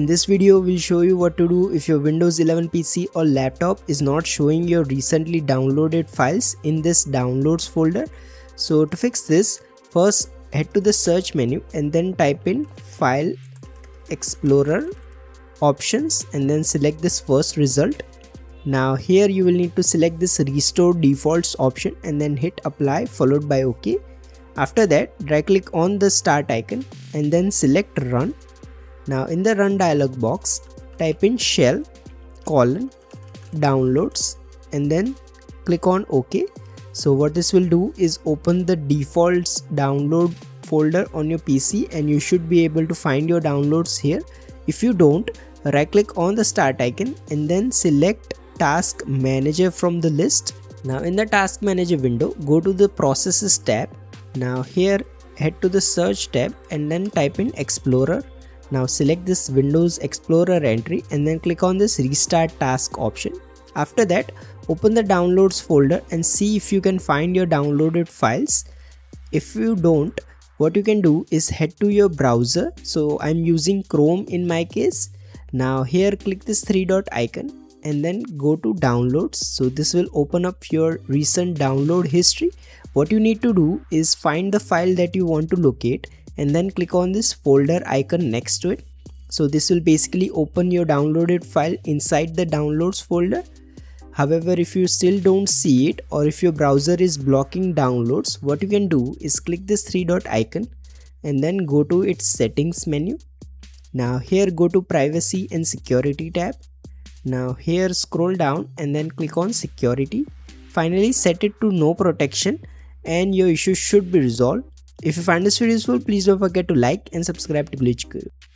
In this video, we'll show you what to do if your Windows 11 PC or laptop is not showing your recently downloaded files in this downloads folder. So to fix this, first head to the search menu and then type in File Explorer Options and then select this first result. Now here you will need to select this Restore Defaults option and then hit Apply followed by OK. After that, right click on the start icon and then select Run. Now in the Run dialog box, type in shell downloads and then click on OK. So what this will do is open the defaults download folder on your PC and you should be able to find your downloads here. If you don't, right click on the start icon and then select Task Manager from the list. Now in the Task Manager window, go to the Processes tab. Now here head to the Search tab and then type in Explorer. Now select this Windows Explorer entry and then click on this Restart Task option. After that, open the Downloads folder and see if you can find your downloaded files. If you don't, what you can do is head to your browser. So I'm using Chrome in my case. Now here click this three dot icon and then go to Downloads. So this will open up your recent download history. What you need to do is find the file that you want to locate and then click on this folder icon next to it. So this will basically open your downloaded file inside the downloads folder. However, if you still don't see it or if your browser is blocking downloads, what you can do is click this three dot icon and then go to its settings menu. Now here go to Privacy and Security tab. Now here scroll down and then click on Security. Finally set it to no protection and your issue should be resolved. If you find this video useful, please don't forget to like and subscribe to Glitch Guru.